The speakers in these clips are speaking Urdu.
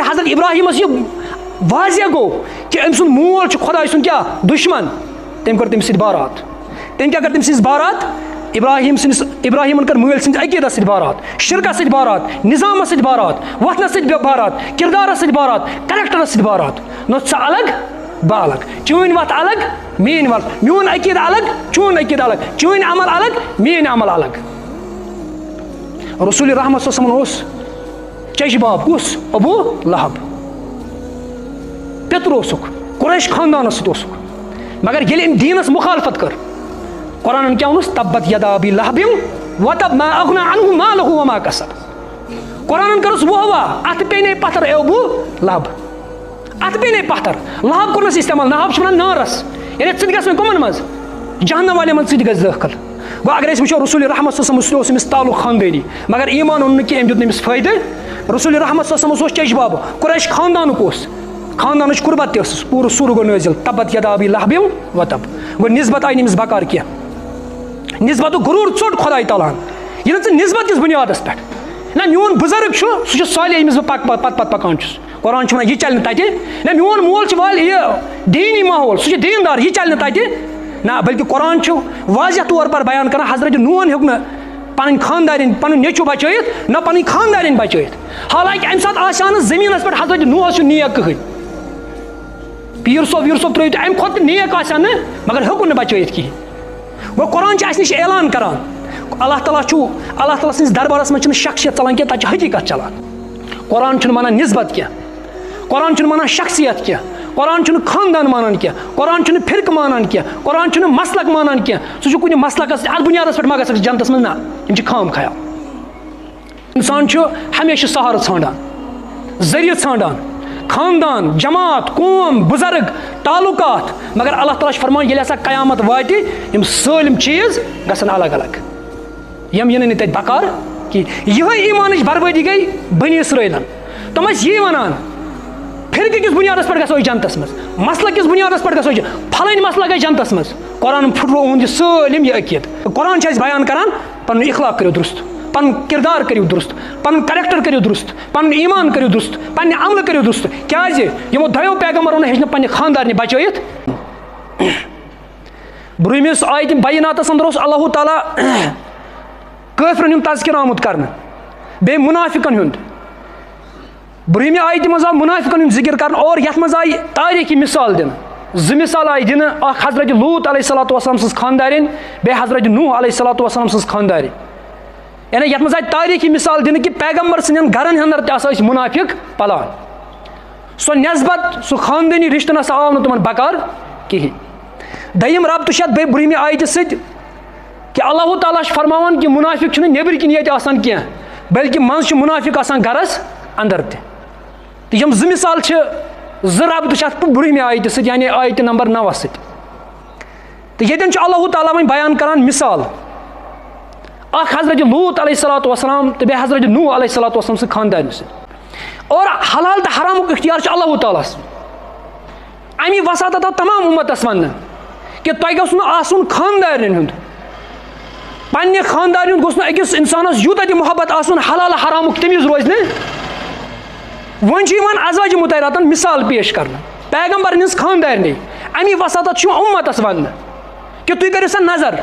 حضرت ابراہیمس یہ واضح گو کہ أمۍ سُنٛد مول چھُ خۄداے سُنٛد کیٛاہ دُشمن تٔمۍ کٔر تٔمِس سۭتۍ بارات تٔمۍ کیٛاہ کٔر تٔمِس سۭتۍ بارات ابراہیمن کٔر مٲلۍ سٕنٛدِس عقیٖدس سۭتۍ بارات شرکس سۭتۍ بارات نظامس سۭتۍ بارات وۄتھنس سۭتۍ بارات کردارس سۭتۍ بارات کریکٹرس سۭتۍ بارات نہ ژٕ الگ بہٕ الگ چٲنۍ وتھ الگ میٲنۍ وتھ میون عقیٖدٕ الگ چون عقیٖدٕ الگ چٲنۍ عمل الگ میٲنۍ عمل الگ رسول رحمت صلی اللہ علیہ وسلم اوس چچہِ باب کُس ابوٗ لہب پیتر اوسُکھ قریش خاندانس سۭتۍ اوسُکھ مگر ییٚلہِ أمۍ دیٖنس مُخالفت کٔر قرآنن کیٛاہ ووٚنُس تبت یدا ابی لہب وتب ما اغنى عنه ماله وما کسب قرآنن کٔرٕس واہ اتھ پیٚنے پتھر اے ابوٗ لہب اتھ پیٚنے پتھر لہب کوٚرنس استعمال لہب چھِ ونان نارس یعنی ژٕ تہِ گژھ وۄنۍ کٕمن منٛز جہنم والٮ۪ن منٛز ژٕ تہِ گژھِ دٲخل گوٚو اگر أسۍ وٕچھو رسول رحمت صلی اللہ علیہ وسلم اوس أمِس تعلق خاندٲنی مگر ایمان اوٚن نہٕ کینٛہہ أمۍ دیُت نہٕ أمِس فٲیدٕ رسول رحمت صلی اللہ علیہ وسلم اوس چچہِ باب قریش خاندانُک اوس خاندانٕچ قربت تہِ ٲسٕس پوٗرٕ سُر گوٚو نٲزِل تبت یدا ابی لہب وتب گوٚو نسبت آیہِ نہٕ أمِس بکار کینٛہہ نسبتُک غروٗر ژوٚٹ خۄداے تعالیٰ ہن ییٚلہِ ژٕ نسبت کِس بُنیادس پٮ۪ٹھ نہ میون بُزرگ چھُ سُہ چھُ صالح ییٚمِس بہٕ پتہٕ پکان چھُس قرآن چھُ ونان یہِ چلہِ نہٕ تتہِ نہ میون مول چھُ والہِ یہِ دیٖنی ماحول سُہ چھُ دیٖندار یہِ چلہِ نہٕ تتہِ نہ بلکہِ قرآن چھُ واضح طور پر بیان کران حضرت نوٗحن ہیوٚک نہٕ پنٕنۍ خاندارٮ۪ن پنُن نیٚچوٗ بچٲیِتھ نہ پنٕنۍ خاندارٮ۪ن بچٲیِتھ حالانکہِ امہِ ساتہٕ آسہِ ہا نہٕ زٔمیٖنس پٮ۪ٹھ حضرت نوٗحس چھُ نیک کٕہٕنۍ پیٖر صٲب ویٖر صٲب ترٲیِو تُہۍ امہِ کھۄتہٕ نیک آسہِ ہا نہٕ مگر ہیوٚکُن نہٕ بچٲیِتھ کِہیٖنۍ گوٚو قرآن چھُ اَسہِ نِش اعلان کران اللہ تعالیٰ سٕنٛدِس دربارس منٛز چھِنہٕ شخصیت ژلان کینٛہہ تتہِ چھِ حقیٖقت چلان قرآن چھُنہٕ ونان نسبت کینٛہہ قرآن چھُنہٕ ونان شخصیت کینٛہہ قرآن چھُنہٕ خاندان مانان کینٛہہ قرآن چھُنہٕ فرقہٕ مانان کینٛہہ قرآن چھُنہٕ مسلک مانان کینٛہہ سُہ چھُ کُنہِ مسلکس اتھ بُنیادس پٮ۪ٹھ ما گژھکھ جنتس منٛز نہ یِم چھِ خام خیال انسان چھُ ہمیشہِ سہارٕ ژھانڈان ذٔریعہٕ ژھانڈان خاندان جماعت قوم بُزرگ تعلقات مگر اللہ تعالیٰ چھُ فرمان ییٚلہِ ہسا قیامت واتہِ یِم سٲلِم چیٖز گژھن الگ الگ یِم یِنہٕ نہٕ تتہِ بکار کِہیٖنۍ یِہے ایمانٕچ بربٲدی گٔے بنی اسرٲیلن تِم ٲسۍ یی ونان فرقہٕ کِس بُنیادس پٮ۪ٹھ گژھو أسۍ جنتس منٛز مسلہٕ کِس بُنیادس پٮ۪ٹھ گژھو پھلٲنۍ مسلہٕ گژھِ جنتس منٛز قرآن پھُٹرو اُہُنٛد یہِ سٲلِم یہِ عقیٖدٕ قرآن چھُ اَسہِ بیان کران پنُن اخلاق کٔرِو درست پنُن کردار کٔرِو درست پنُن کریکٹر کٔرِو درست پنُن ایمان کٔرِو درست پننہِ عملہٕ کٔرِو درست کیٛازِ یِمو دۄیو پیغمبرو نہٕ ہیٚچھ نہٕ پننہِ خاندارنہِ بچٲیِتھ برٛوٗہمِس آیتہِ بیناتس انٛدر اوس اللہ تعالیٰ کٲفرن ہُنٛد تذکِر آمُت کرنہٕ بیٚیہِ مُنافِقن ہُنٛد برٛوٗہمہِ آیتہِ منٛز آو مُنافِقن ہُنٛد ذِکر کرنہٕ اور یتھ منٛز آیہِ تاریٖخی مثال دِنہٕ زٕ مثال آیہِ دِنہٕ اکھ حضرت لوٗط علیہ الصلوۃ والسلام سٕنٛز خاندارٮ۪ن بیٚیہِ حضرت نوح علیہ الصلوۃ والسلام سٕنٛز خاندارٮ۪ن یعنی یتھ منٛز آیہِ تاریٖخی مثال دِنہٕ کہِ پیغمبر سٕنٛدٮ۪ن گرن انٛدر تہِ ہسا ٲسۍ مُنافِق پلان سۄ نٮ۪سبت سُہ خاندٲنی رشتہٕ نسا آو نہٕ تِمن بکار کِہیٖنۍ دوٚیِم ربطہٕ چھُ اتھ بیٚیہِ برٛوٗہمہِ آیتہِ سۭتۍ کہِ اللہ تعالیٰ چھُ فرماوان کہِ مُنافِق چھُنہٕ نیٚبرۍ کِنۍ ییٚتہِ آسان کینٛہہ بلکہِ منٛزٕ چھُ مُنافِق آسان گرس انٛدر تہِ تہٕ یِم زٕ مثال چھِ زٕ ربطہٕ چھِ اتھ برٛوٗہمہِ آیتہِ سۭتۍ یعنی آیتہِ نمبر 9 سۭتۍ تہٕ ییٚتٮ۪ن چھُ اللہ تعالیٰ وۄنۍ بیان کران مثال اکھ حضرت لوٗط علیہ الصلوۃ والسلام تہٕ بیٚیہِ حضرت نوح علیہ الصلوۃ والسلام سٕنٛدِ خاندارنہِ سۭتۍ اور حلال تہٕ حرامُک اختیار چھُ اللہ تعالیٰ ہس امی وساتت آو تمام اُمتس وننہٕ کہِ تۄہہِ گوٚژھ نہٕ آسُن خاندارٮ۪ن ہُنٛد پننہِ خاندارِ ہُنٛد گوٚژھ نہٕ أکِس انسانس یوٗتاہ تہِ محبت آسُن حلال حرامُک تٔمِس روزِ نہٕ وۄنۍ چھُ یِوان ازواجِ مُطہراتن مثال پیش کرنہٕ پیغمبرن ہٕنٛز خاندارنٕے امی وساتت چھُ یِوان اُمتس وننہٕ کہِ تُہۍ کٔرِو سا نظر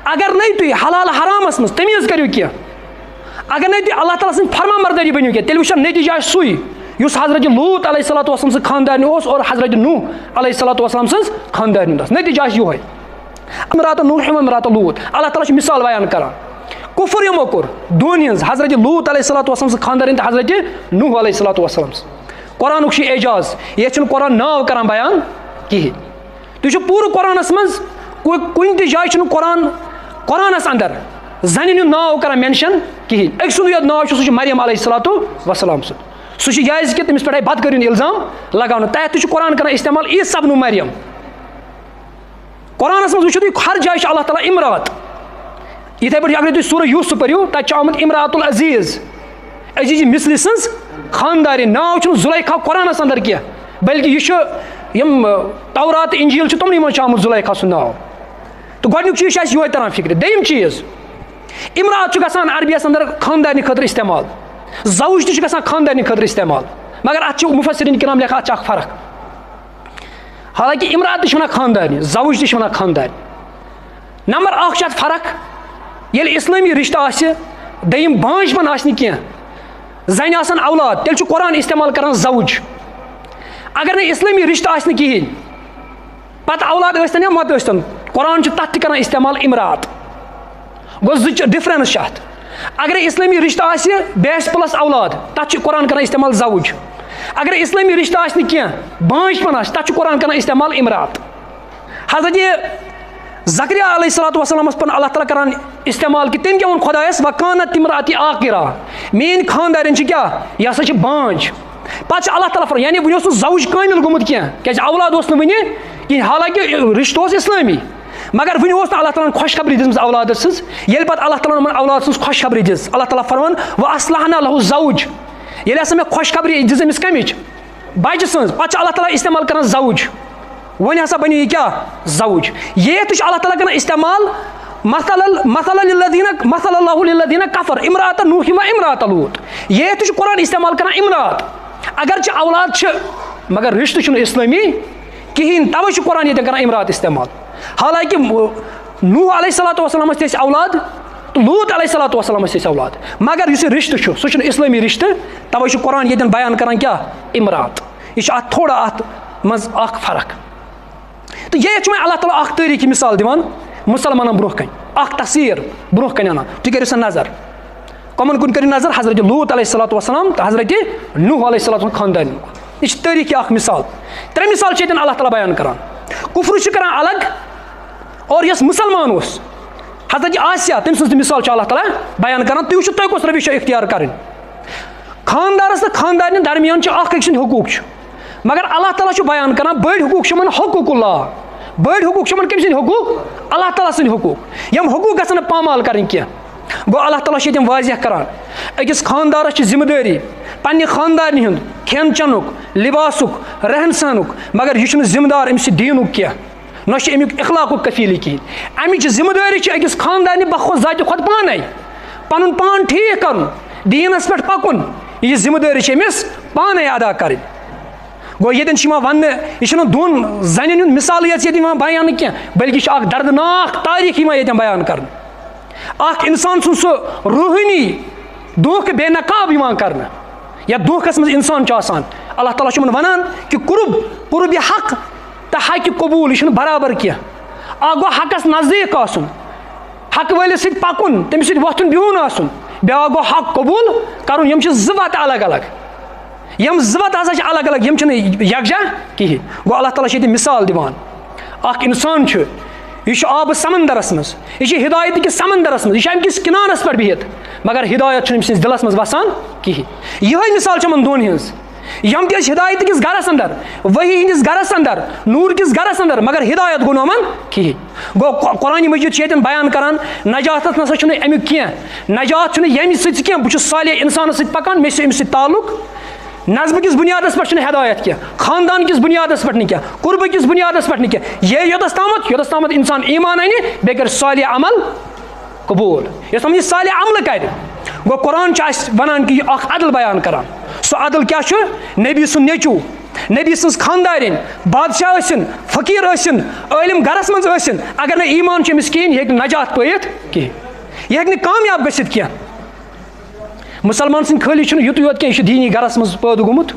اگر نَے تُہۍ حلال حرامس منٛز تمیٖز کٔرِو کینٛہہ اگر نَے تُہۍ اللہ تعالیٰ سٕنٛدۍ فرمان بردٲری بٔنِو کینٛہہ تیٚلہِ وٕچھو نٔتیٖجہٕ آسہِ سُے یُس حضرت لوٗط علیہ الصلوۃ والسلام سٕنٛز خاندارنہِ اوس اور حضرت نوح علیہ الصلوۃ والسلام سٕنٛز خاندارنہِ ہُنٛد اوس نٔتیٖجہٕ آسہِ یِہوے امرات نوح امرات لوٗط اللہ تعالیٰ چھُ مثال بیان کران کُفر یِمو کوٚر دۄن ہٕنٛز حضرت لوٗط علیہ الصلوۃ والسلام سٕنٛز خاندارنہِ تہٕ حضرت نوح علیہ الصلوۃ والسلام سٕنٛز قرآنُک چھُ اعجاز ییٚتہِ چھُنہٕ قرآن ناو کران بیان کِہیٖنۍ تُہۍ چھِو پوٗرٕ قرآنس منٛز کُنہِ تہِ جایہِ چھُنہٕ قرآنس انٛدر زنہِ ہُنٛد ناو کران مینشن کِہیٖنۍ أکۍ سُنٛدُے یوت ناو چھُ سُہ چھُ مریم علیہ الصلوۃ والسلام سُنٛد سُہ چھُ جایز کہِ تٔمِس پٮ۪ٹھ آیہِ بدکٲری ہُنٛد الزام لگاونہٕ تتھ تہِ چھُ قرآن کران استعمال عیٖسا بنو مریم قرآنس منٛز وٕچھِو تُہۍ ہر جایہِ چھُ اللہ تعالیٰ امرات یِتھٕے پٲٹھۍ اگرے تُہۍ سورہ یوٗسف پٔرِو تتہِ چھُ آمُت امرات العزیٖز عزیٖزِ مِثلہِ سٕنٛز خاندارِنۍ ناو چھُنہٕ زُلیکھا قرآنس انٛدر کینٛہہ بلکہِ یہِ چھُ یِم تورات تہٕ انجیٖل چھِ تِمنٕے منٛز چھُ آمُت زُلیکھا سُنٛد ناو تہٕ گۄڈنیُک چیٖز چھُ اَسہِ یِہوے تران فِکرِ دوٚیِم چیٖز امرات چھُ گژھان عربی یس انٛدر خاندارنہِ خٲطرٕ استعمال زوج تہِ چھُ گژھان خاندارنہِ خٲطرٕ استعمال مگر اتھ مفسرین کرام لکھا اتھ فرق. حالانکہ امرات تہ ونان خاندارنی, زوج تہ ونان خاندارنی. نمبر اکھ چھ اتھ فرق, ییٚلہِ اسلٲمی رشتہٕ آسہِ دوٚیِم بانٛج پن آسہِ نہٕ کینٛہہ, زنہِ آسن اولاد, تیٚلہِ چھُ قرآن استعمال کران زوج. اگر نہٕ اسلٲمی رشتہٕ آسہِ نہٕ کِہیٖنۍ, پتہٕ اولاد ٲسۍتن یا مت ٲسۍتن, قرآن چھُ تتھ تہِ کران استعمال امرات. گوٚو زٕ ڈفرنس چھِ اتھ. اگرے اسلٲمی رشتہٕ آسہِ بیٚیہِ آسہِ پلس اولاد, تتھ چھُ قرآن کران استعمال زوج. اگر اسلٲمی رشتہٕ آسہِ نہٕ کینٛہہ, بانٛج پن آسہِ, تتھ چھُ قرآن کران استعمال امرات. حضرت زکریا علیہ الصلوۃ والسلامس پن اللہ تعالیٰ کران استعمال کہ تٔمۍ کیٛاہ ووٚن خۄدایس, وکانت امراتی عاقرا, میٲنۍ خاندارین چھِ کیٛاہ, یہِ ہسا چھِ بانٛج. پتہٕ چھِ اللہ تعالیٰ فرمان, یعنی وُنہِ اوس نہٕ زوج کٲمِل گوٚمُت کینٛہہ, کیٛازِ اولاد اوس نہٕ وُنہِ کِہیٖنۍ, حالانکہِ رشتہٕ اوس اسلٲمی, مگر وُنہِ اوس نہٕ اللہ تعالیٰ ہن خۄشخبری دِژمٕژ اولادٕ سٕنٛز. ییٚلہِ پتہٕ اللہ تعالیٰ ہن یِمن اولاد سٕنٛز خۄشخبری دِژ, اللہ تعالیٰ فرمان وَأَصْلَحْنَا لَهُ زَوْج, ییٚلہِ ہسا مےٚ خۄشخبری دِژ أمِس کمِچ, بچہِ سٕنٛز, پتہٕ چھِ اللہ تعالیٰ استعمال کران زوج. وۄنۍ ہسا بنیو یہِ کیٛاہ, زوج. یہ تہِ چھُ اللہ تعالیٰ کران استعمال مثل اللہ للذین کفر امرات نوح و امرات لوط. یہ تہِ چھُ قرآن استعمال کران امرات. اگرچہ اولاد چھِ مگر رشتہٕ چھُنہٕ اسلٲمی کہیٖنۍ, توے چھُ قرآن ییٚتٮ۪ن کران امرات استعمال. حالانکہ نوح علیہ الصلوۃ والسلامس تہِ ٲسۍ اولاد تہٕ لوط علیہ الصلوۃ والسلامس تہِ ٲسۍ اولاد, مگر یُس یہِ رشتہٕ چھُ سُہ چھُنہٕ اسلٲمی رشتہٕ, توے چھُ قرآن ییٚتٮ۪ن بیان کران کیٛاہ, امرات. یہِ چھُ اتھ تھوڑا اتھ منٛز اکھ فرق. تہٕ ییٚتہِ چھُ وۄنۍ اللہ تعالیٰ اکھ تٲریٖخی مثال دِوان مُسلمانن برونٛہہ کَنہِ, اکھ تصویٖر برونٛہہ کَنہِ اَنان. تُہۍ کٔرِو سا نظر, کۄمن کُن کٔرِو نظر, حضرت لوط علیہ الصلوۃ والسلام تہٕ حضرت نوح علیہ الصلوۃ والسلام خاندارن. یہِ چھِ تٲریٖخی اکھ مثال. ترٛےٚ مثال چھِ ییٚتٮ۪ن اللہ تعالیٰ بیان کران. کُفر چھُ کران الگ, اور یۄس مُسلمان اوس حضرت آسیا تٔمۍ سٕنٛز تہِ مثال چھُ اللہ تعالیٰ بیان کران. تُہۍ وٕچھِو تۄہہِ کۄس رویش چھو اختیار کرٕنۍ. خاندارس تہٕ خاندارنہِ درمیان چھُ اکھ أکۍ سٕنٛدۍ حقوٗق چھُ, مگر اللہ تعالیٰ چھُ بیان کران بٔڑۍ حقوٗق چھِ یِمن حقوٗق اللہ. بٔڑۍ حقوٗق چھِ یِمن کٔمۍ سٕنٛدۍ حقوٗق, اللہ تعالیٰ سٕنٛدۍ حقوٗق. یِم حقوٗق گژھن نہٕ پامال کرٕنۍ کینٛہہ. گوٚو اللہ تعالیٰ چھُ ییٚتٮ۪ن واضح کران, أکِس خاندارس چھِ ذمہٕ دٲری پننہِ خاندارنہِ ہُنٛد کھٮ۪ن چٮ۪نُک, لباسُک, رہن سہنُک, مگر یہِ چھُنہٕ ذمہٕ دار أمِس دیٖنُک کینٛہہ, نہ چھُ امیُک اخلاقُک کفیٖلی کِہیٖنۍ. امِچ ذمہٕ دٲری چھِ أکِس خاندارنہِ بخۄد ذاتہِ کھۄتہٕ پانے پنُن پان ٹھیٖک کرُن, دیٖنس پٮ۪ٹھ پکُن. یہِ ذمہٕ دٲری چھِ أمِس پانے ادا کرٕنۍ. گوٚو ییٚتٮ۪ن چھِ یِوان وننہٕ, یہِ چھُنہٕ دۄن زنٮ۪ن ہُنٛد مثالٕے یٲژ ییٚتہِ یِوان بیانہٕ کینٛہہ, بلکہِ یہِ چھُ اکھ دردناک تٲریٖخ یِوان ییٚتٮ۪ن بیان کرنہٕ. اکھ انسان سُنٛد سُہ روحٲنی دھوکہٕ بے نقاب یِوان کرنہٕ, یتھ دھوکس منٛز انسان چھُ آسان. اللہ تعالیٰ چھُ یِمن ونان کہِ قرب حق تہٕ حقہِ قبوٗل, یہِ چھُنہٕ برابر کینٛہہ. اکھ گوٚو حقس نزدیٖک آسُن, حقہٕ وٲلِس سۭتۍ پکُن, تٔمِس سۭتۍ وۄتھُن بِہُن آسُن. بیاکھ گوٚو حق قبوٗل کرُن. یِم چھِ زٕ وتہٕ الگ الگ, یِم زٕ وتہٕ ہسا چھِ الگ الگ, یِم چھِنہٕ یکجا کِہیٖنۍ. گوٚو اللہ تعالیٰ چھِ ییٚتہِ مثال دِوان. اکھ انسان چھُ, یہِ چھُ آبہٕ سمندرس منٛز, یہِ چھِ ہدایت کِس سمندرس منٛز, یہِ چھُ امہِ کِس کنارس پٮ۪ٹھ بِہِتھ, مگر ہدایت چھُنہٕ أمۍ سٕنٛدِس دِلس منٛز وسان کِہیٖنۍ. یِہے مثال چھِ یِمن دۄن ہٕنٛز. یِم تہِ ٲسۍ ہدایت کِس گرس اندر, ؤحی ہٕنٛدِس گرس اندر, نوٗر کِس گرس اندر, مگر ہدایت گوٚو نہٕ یِمن کِہیٖنۍ. گوٚو قرآنِ مجیٖد چھُ ییٚتٮ۪ن بیان کران نجاتس نسا چھُنہٕ امیُک کینٛہہ, نجات چھُنہٕ ییٚمہِ سۭتۍ کینٛہہ, بہٕ چھُس صالح انسانس سۭتۍ پکان, مےٚ چھُ أمِس سۭتۍ تعلق. نظمہٕ کِس بُنیادس پٮ۪ٹھ چھُنہٕ ہدایت کینٛہہ, خاندان کِس بُنیادس پٮ۪ٹھ نہٕ کینٛہہ, قربہٕ کِس بُنیادس پٮ۪ٹھ نہٕ کینٛہہ. یہِ یوٚتس تامتھ انسان ایمان انہِ, بیٚیہِ کرِ صالح عمل قبوٗل, یوٚتس تامتھ یہِ صالح عملہٕ کرِ. گوٚو قرآن چھُ اَسہِ وَنان کہِ یہِ اکھ عدل بیان کران. سُہ عدل کیٛاہ چھُ, نبی سُنٛد نیٚچوٗ, نبی سٕنٛز خاندارِنۍ, بادشاہ ٲسِن, فقیٖر ٲسِن, عٲلِم گرس منٛز ٲسِن, اگر نہٕ ایمان چھُ أمِس کِہیٖنۍ, یہِ ہیٚکہِ نہٕ نجات پٲیِتھ کِہیٖنۍ, یہِ ہیٚکہِ نہٕ کامیاب گٔژھِتھ کینٛہہ. مُسلمان سٕنٛدۍ خٲلی چھُنہٕ یُتُے یوت کینٛہہ, یہِ چھُ دیٖنی گرس منٛز پٲدٕ گوٚمُت,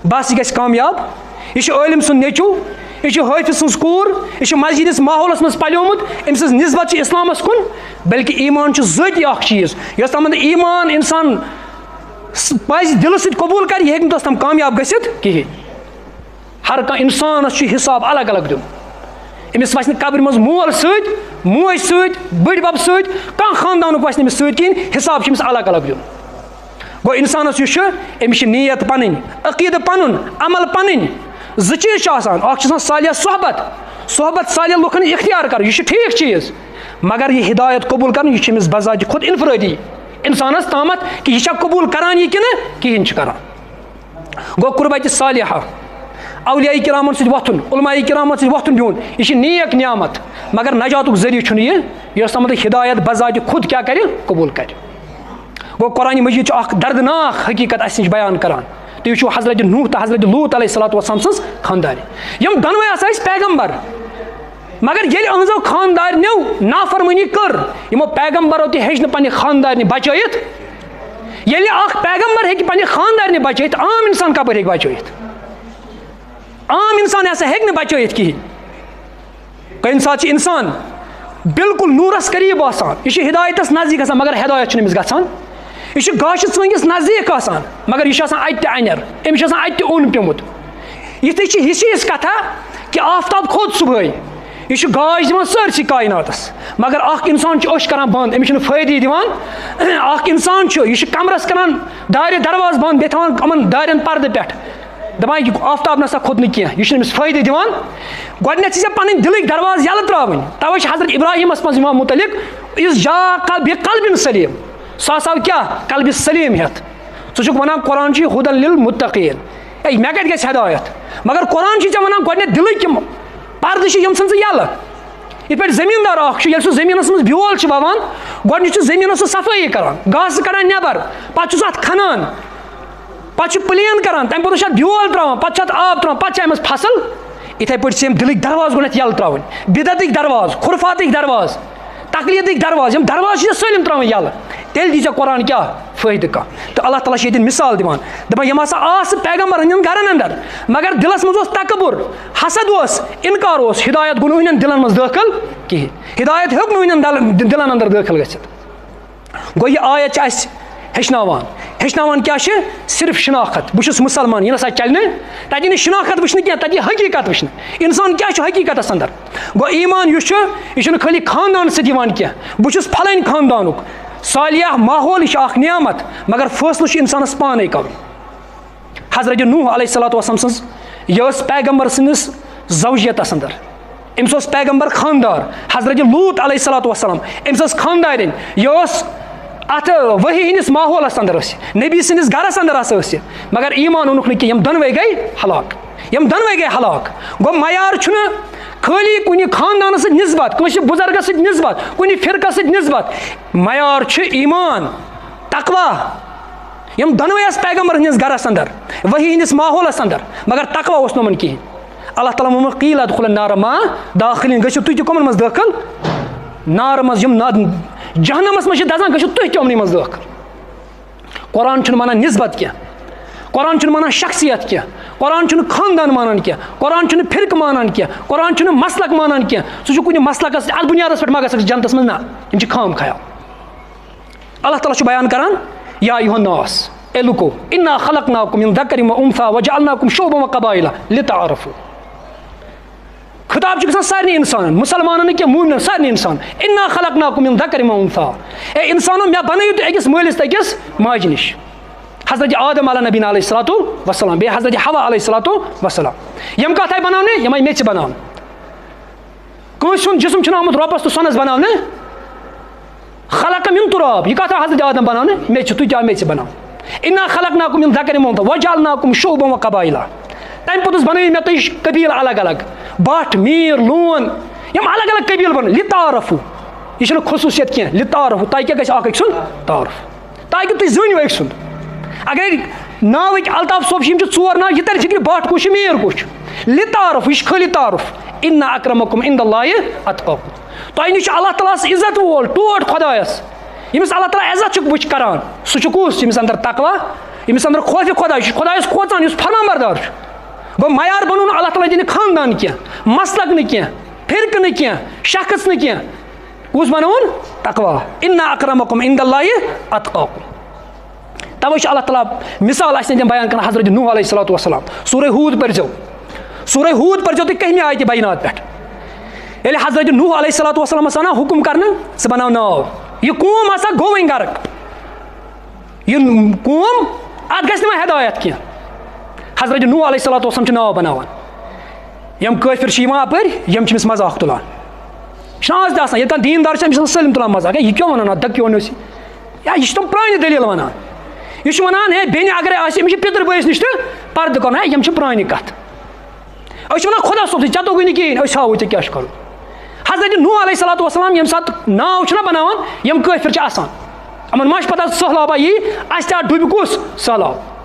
بس یہِ گژھِ کامیاب. یہِ چھُ عٲلِم سُنٛد نیٚچوٗ, یہِ چھُ حٲفِظ سٕنٛز کوٗر, یہِ چھُ مسجد ہِنٛدِس ماحولس منٛز پلیومُت, أمۍ سٕنٛز نسبت چھِ اسلامس کُن, بلکہِ ایمان چھُ ذٲتی اکھ چیٖز. یۄس تامتھ ایمان انسان پزِ دِلہٕ سۭتۍ قبوٗل کرِ, یہِ ہیٚکہِ نہٕ توٚتس تام کامیاب گٔژھِتھ کِہیٖنۍ. ہر کانٛہہ انسانس چھُ حساب الگ الگ دیُن. أمِس وسہِ نہٕ قبرِ منٛز مول سۭتۍ, موج سۭتۍ, بٔڑۍ بب سۭتۍ, کانٛہہ خاندانُک وسہِ نہٕ أمِس سۭتۍ کِہیٖنۍ, حساب چھُ أمِس الگ الگ دیُن. گوٚو انسانس یُس چھُ, أمِس چھِ نیت پنٕنۍ, عقیٖدٕ پنُن, عمل پنٕنۍ. زٕ چیٖز چھِ آسان, اکھ چھُ آسان صالح صحبت صالح لُکن اختیار کرُن, یہِ چھُ ٹھیٖک چیٖز, مگر یہِ ہدایت قبوٗل کرُن, یہِ چھُ أمِس بذاتہِ خود انفرٲدی انسانس تامتھ کہِ یہِ چھا قبوٗل کران یہِ کِنہٕ کِہیٖنۍ چھُ کران. گوٚو قربتہِ صالحہ, اولیاء کرامن سۭتۍ وۄتھُن, علماء کرامن سۭتۍ وۄتھُن بِہُن, یہِ چھِ نیک نعمت, مگر نجاتُک ذٔریعہٕ چھُنہٕ یہِ, یۄس تامتھ ہدایت بذاتہِ خود کیٛاہ کرِ, قبوٗل کرِ. گوٚو قرآنِ مجیٖد چھُ اکھ دردناک حقیٖقت اَسہِ نِش بیان کران. تُہۍ تُہۍ وٕچھِو حضرت نوح تہٕ حضرت لوٗط علیہ الصلوۃ والسلام سٕنٛز خاندارِ یِم دۄنوَے ہسا ٲسۍ پیغمبر مگر ییٚلہِ أہٕنٛزو خاندارنیو نافرمٲنی کٔر یِمو پیغمبرو تہِ ہیٚچھ نہٕ پنٛنہِ خاندارنہِ بچٲیِتھ ییٚلہِ اکھ پیغمبر ہیٚکہِ پنٛنہِ خاندارنہِ بچٲیِتھ عام اِنسان کپٲرۍ ہیٚکہِ بچٲیِتھ عام اِنسان ہسا ہیٚکہِ نہٕ بچٲیِتھ کِہیٖنۍ کُنہِ ساتہٕ چھُ اِنسان بالکل نوٗرس قریٖب آسان یہِ چھُ ہدایتس نزدیٖک آسان مگر ہدایت چھُنہٕ أمِس گژھان یہِ چھُ گاشہِ ژٲنٛگِس نزدیٖک آسان مگر یہِ چھُ آسان اَتہِ تہِ اَنٮ۪ر أمِس چھُ آسان اَتہِ تہِ اوٚن پیوٚمُت یِتھُے چھِ یہِ چیٖز کتھا کہِ آفتاب کھوٚت صُبحٲے یہِ چھُ گاش دِوان سٲرسٕے کایناتس مگر اکھ اِنسان چھُ أچھ کران بنٛد أمِس چھُنہٕ فٲیدٕ دِوان اکھ اِنسان چھُ یہِ چھُ کمرس کران دارِ درواز بنٛد بیٚیہِ تھاوان یِمن دارٮ۪ن پردٕ پٮ۪ٹھ دپان یہِ آفتاب نسا کھوٚت نہٕ کینٛہہ یہِ چھُنہٕ أمِس فٲیدٕ دِوان گۄڈٕنیتھ چھِ ژےٚ پنٕنۍ دِلٕکۍ درواز یَلہٕ ترٛاوٕنۍ تَوے چھِ حضرت ابراہیٖمس منٛز یِوان مُتعلق یُس جا قلبہِ سلیٖم سُہ ہسا آو کیٛاہ قلبہِ سلیٖم ہٮ۪تھ ژٕ چھُکھ وَنان قرآن چھُ ہُدن لِلمُتقیٖن ہے مےٚ کتہِ گژھِ ہدایت مگر قرآن چھُے ژےٚ وَنان گۄڈٕنیتھ دِلٕکۍ یِم پردٕ چھِ یِم ژھٕن ژٕ یَلہٕ یِتھ پٲٹھۍ زٔمیٖندار اکھ چھُ ییٚلہِ سُہ زٔمیٖنس منٛز بیول چھُ وَوان گۄڈٕنیتھ چھُ زٔمیٖنس سُہ صفٲیی کران گاسہٕ کڑان نٮ۪بر پتہٕ چھُ سُہ اتھ کھنان پتہٕ چھُ پٕلین کران تمہِ پتہٕ چھُ اتھ بیول تراوان پتہٕ چھُ اتھ آب تراوان پتہٕ چھِ اَمہِ منٛز فصل یِتھے پٲٹھۍ چھِ یِم دِلٕکۍ درواز گۄڈٕنیتھ یَلہٕ تراوٕنۍ بِدعتٕکۍ درواز خُرفاتٕکۍ درواز تقلیٖدٕکۍ درواز یِم درواز چھِ ژےٚ سٲلِم تراوٕنۍ یَلہٕ تیٚلہِ دی ژےٚ قرآن کیٛاہ فٲیدٕ کانٛہہ تہٕ اللہ تعالیٰ چھِ ییٚتٮ۪ن مِثال دِوان دَپان یِم ہسا آسہٕ پیغمبر ہٕنٛدٮ۪ن گرن انٛدر مگر دِلس منٛز اوس تکبُر حسد اوس اِنکار اوس ہدایت گوٚو نہٕ یِہنٛدٮ۪ن دِلن منٛز دٲخل کِہیٖنۍ ہدایت ہیوٚک نہٕ یِہنٛدٮ۪ن دِلن انٛدر دٲخل گٔژھِتھ گوٚو یہِ آیت چھِ اَسہِ ہیٚچھناوان کیٛاہ چھِ صرف شناخت بہٕ چھُس مُسلمان یہِ نسا چلہِ نہٕ تتہِ یی نہٕ شناخت وٕچھنہٕ کینٛہہ تتہِ یی حقیٖقت وٕچھنہٕ اِنسان کیٛاہ چھُ حقیٖقتس انٛدر گوٚو ایٖمان یُس چھُ یہِ چھُنہٕ خٲلی خاندان سۭتۍ یِوان کینٛہہ بہٕ چھُس پھلٲنۍ خاندانُک صالح ماحول یہِ چھُ اکھ نعمت مگر فٲصلہٕ چھُ اِنسانس پانے کرُن حضرت نوح علیہ الصلوۃ والسلام سٕنٛز یہِ ٲس پیغمبر سٕنٛدِس زوجیتس انٛدر أمِس اوس پیغمبر خاندار حضرت لوٗط علیہ الصلوۃ والسلام أمِس ٲس خاندارِنۍ یہِ ٲس اتھ ؤحی ہِنٛدِس ماحولس انٛدر ٲس یہِ نبی سٕنٛدِس گرس انٛدر ہسا ٲس یہِ مگر ایٖمان اوٚنُکھ نہٕ کینٛہہ یِم دۄنوَے گٔے ہلاک گوٚو معیار چھُنہٕ خٲلی کُنہِ خاندانس سۭتۍ نسبت کٲنٛسہِ بُزرگس سۭتۍ نسبت کُنہِ فرقس سۭتۍ نسبت معیار چھُ ایٖمان تقوا یِم دۄنوَے ٲسۍ پیغمبر ہٕنٛدِس گرس انٛدر ؤحی ہِنٛدِس ماحولس انٛدر مگر تقوا اوس نہٕ یِمن کِہیٖنۍ اللہ تعالیٰ ووٚنمُت قیٖل ادخُلُ النار مع داخلین گٔژھِو تُہۍ تہِ کٕمن منٛز دٲخل نارٕ منٛز یِم جہنمس منٛز چھِ دزان گٔژھِو تُہۍ تہِ یِمنٕے منٛز دٲخل قرآن چھُنہٕ مانان نسبت کینٛہہ قرآن چھُنہٕ مانان شخصیت کینٛہہ قرآن چھُنہٕ خاندان مانان کینٛہہ قرآن چھُنہٕ فرقہٕ مانان کینٛہہ قرآن چھُنہٕ مسلک مانان کینٛہہ ژٕ چھُکھ کُنہِ مسلکس اتھ بُنیادس پٮ۪ٹھ ما گژھکھ جنتس منٛز نہ یِم چھِ خام خیال اللہ تعالیٰ چھُ بیان کران یا ایُہا الناس اے لُکو انا خلقناکُم من ذکر و انثیٰ وجعلناکُم شعوبا وقبائل لتعارفوا خطاب چھُ گژھان سارنٕے اِنسانن مُسلمانن نہٕ کینٛہہ موٗمنن سارنٕے اِنسان انا خلقناکُم من ذکر و انثیٰ اے اِنسانو مےٚ بنٲیِو تُہۍ أکِس مٲلِس تہٕ أکِس ماجہِ نِش حضرت آدم علیٰ نبیٖنہ علیہ الصلوۃ والسلام بیٚیہِ حضرت حوا علیہ الصلوۃ والسلام یِم کتھ آیہِ بناونہٕ یِم آیہِ میٚژِ بناونہٕ کٲنٛسہِ ہُنٛد جسم چھُنہٕ آمُت رۄپس تہٕ سۄنس بناونہٕ خلق من تراب یہِ کتھ آو حضرت آدم بناونہٕ میٚژِ تُہۍ تہِ آو میٚژِ بناونہٕ انا خلقناکُم من ذکر و انثیٰ وجعلناکُم شعوبا وقبائل تمہِ پوٚتُس بنٲیِو مےٚ تُہۍ قبیٖل الگ الگ بٹ میٖر لون یِم الگ الگ قبیٖل بنٲیِو لتعارفوا یہِ چھُنہٕ خصوٗصیت کینٛہہ لتعارفوا تۄہہِ کیٛاہ گژھِ اکھ أکۍ سُنٛد تعارُف تاکہِ تُہۍ زٲنِو أکۍ سُنٛد اگر ناوٕکۍ الطاف صٲب چھِ یِم چھِ ژور ناو یہِ ترِ فِکرِ بٹ کُس چھُ میٖر کُس چھُ لتعارفوا یہِ چھُ خٲلی تعارُف انا اکرمکُم عند اللہِ اتقاکُم تۄہہِ نِش چھُ اللہ تعالیٰ ہس عزت وول ٹوٹھ خۄدایس ییٚمِس اللہ تعالیٰ عزت چھُ کران سُہ چھُ کُس ییٚمِس انٛدر تقوا ییٚمِس انٛدر خوفِ خۄدا چھُ خۄدایس کھوژان یُس فرمان بردار چھُ گوٚو معیار بنوو نہٕ اللہ تعالیٰ دِنہٕ خاندان کینٛہہ مسلک نہٕ کینٛہہ فرقہٕ نہٕ کینٛہہ شخص نہٕ کینٛہہ کُس بنووُن تقوا انا اکرمکُم عند اللہِ اتقاکُم توے چھُ اللہ تعالیٰ مثال اَسہِ نِش بیان کران حضرت نوح علیہ الصلوۃ والسلام سورہ ہوٗد پٔرزیٚو تُہۍ کٔہمہِ آیتہِ بینات پٮ۪ٹھ ییٚلہِ حضرت نوح علیہ الصلوۃ والسلامس وَنان حُکُم کرنہٕ ژٕ بناو ناو یہِ قوم ہسا گوٚو وۄنۍ غرق یہِ قوم اتھ گژھِ نہٕ وۄنۍ ہدایت کینٛہہ حضرت نوح علیہ الصلوۃ والسلام چھُ ناو بناوان یِم کٲفِر چھِ یِوان اپٲرۍ یِم چھِ أمِس مذاق تُلان یہِ چھُنہٕ آز تہِ آسان ییٚلہِ کانٛہہ دیٖندار چھُ أمِس چھِ سٲلِم تُلان مذاق ہے یہِ کیٛاہ وَنان اَتھ دٔکِو أنِو یا یہِ چھِ تِم پرٛانہِ دٔلیٖل وَنان یہِ چھُ وَنان ہے بیٚنہِ اگرے آسہِ أمِس چھِ پِتٕر بٲیِس نِش تہٕ پردٕ کرُن ہے یِم چھِ پرٛانہِ کتھ أسۍ چھِ وَنان خۄدا صٲبسٕے ژےٚ توٚگُے نہٕ کِہیٖنۍ أسۍ ہاووے ژےٚ کیٛاہ چھُ کرُن حضرت نوح علیہ الصلوۃ والسلام ییٚمہِ ساتہٕ ناو چھُنہ بناوان یِم کٲفِر چھِ آسان یِمن ما چھِ پتہ سہلابا یی اَسہِ تہِ آو ڈُبہِ کُس سہلاب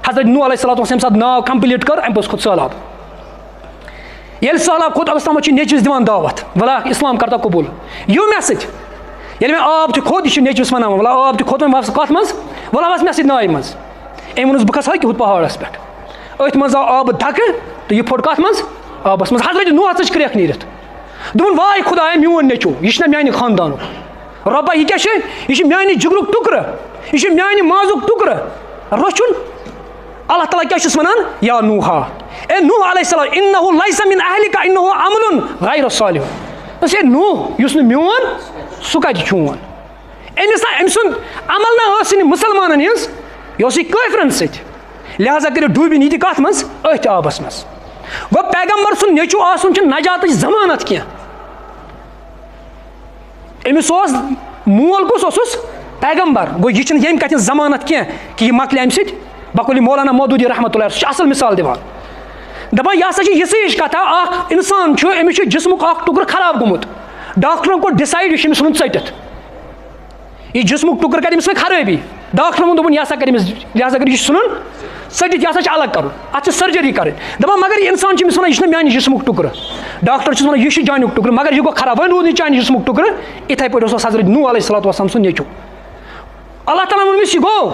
حضرت نوح علیہ الصلوۃ والسلام ساتھ ناو کمپلیٹ کر امہ پتہٕ کھوٚت سہلاب. ییٚلہِ سہلاب کھوٚت اوس تَتھ چھِ نیٚچوِس دِوان دعوت وَلا اِسلام کرتا قبوٗل یِو مےٚ سۭتۍ. ییٚلہِ مےٚ آب تہِ کھوٚت یہِ چھُ نیٚچوِس وَنان وَلا آب تہِ کھوٚت وۄنۍ کَتھ منٛز وَلا وَس مےٚ سۭتۍ ناوِ منٛز. أمۍ ووٚنُس بہٕ کھسہٕ ہُتھ پہاڑَس پٮ۪ٹھ. أتھۍ منٛز آو آبہٕ دھکہٕ تہٕ یہِ پھوٚٹ کَتھ منٛز آبَس منٛز. حضرت نوح ژٕج کرٛٮ۪کھ نیٖرِتھ دوٚپُن واے خۄدایا میون نیٚچوٗ یہِ چھُنہ میانہِ خاندانُک. رۄبا یہِ کیٛاہ چھِ یہِ چھِ میانہِ جگرُک ٹُکرٕ یہِ چھِ میانہِ مازُک ٹُکرٕ رۄچھُن. اللہ تعالیٰ کیٛاہ چھُس وَنان یا نوحا اے نوح علیہ السلام اِنَّہُ لیسَ مِن اہلِکَ اِنَّہُ عَمَلٌ غیر صالح. دوٚپُس ہے نوح یُس نہٕ میون سُہ کَتہِ چون. أمِس نہ أمۍ سُنٛد عمل نہ ٲس نہٕ مُسلمانَن ہِنٛز یہِ اوس یہِ کٲفرَن سۭتۍ. لہذا کٔرِو ڈوٗبِنۍ یہِ تہِ کَتھ منٛز أتھۍ آبَس منٛز. گوٚو پیغمبر سُنٛد نیٚچوٗ آسُن چھُنہٕ نجاتٕچ ضمانت کینٛہہ. أمِس اوس مول کُس اوسُس پیغمبر. گوٚو یہِ چھِنہٕ ییٚمہِ کَتھِ ہِنٛز ضمانت کینٛہہ کہِ یہِ مۄکلہِ اَمہِ سۭتۍ. بقولِ مولانا مودوٗدی رحمتہ اللہ سُہ چھُ اَصٕل مِثال دِوان دَپان یہِ ہسا چھِ یِژھٕے ہِش کَتھا اکھ اِنسان چھُ أمِس چھُ جِسمُک اکھ ٹُکرٕ خراب گوٚمُت. ڈاکٹرن کوٚر ڈِسایڈ یہِ چھُ أمِس ژھٕنُن ژٔٹِتھ. یہِ جِسمُک ٹُکرٕ کَرِ أمِس وۄنۍ خرٲبی. ڈاکٹرن ووٚن دوٚپُن یہِ ہسا کَرِ أمِس لہٰذا کٔرِتھ یہِ چھُ ژھٕنُن ژٔٹِتھ یہِ ہسا چھُ الگ کَرُن اَتھ چھِ سٔرجری کَرٕنۍ. دَپان مگر یہِ اِنسان چھُ أمِس وَنان یہِ چھُنہ میانہِ جِسمُک ٹُکرٕ. ڈاکٹر چھُس وَنان یہِ چھُ چانیُک ٹُکرٕ مگر یہِ گوٚو خراب وۄنۍ روٗد نہٕ چانہِ جِسمُک ٹُکرٕ. یِتھَے پٲٹھۍ اوس حضرت نوح علیہ الصلوۃ والسلام سُنٛد نیٚچوٗ. اللہ تعالیٰ ووٚن أمِس یہِ گوٚو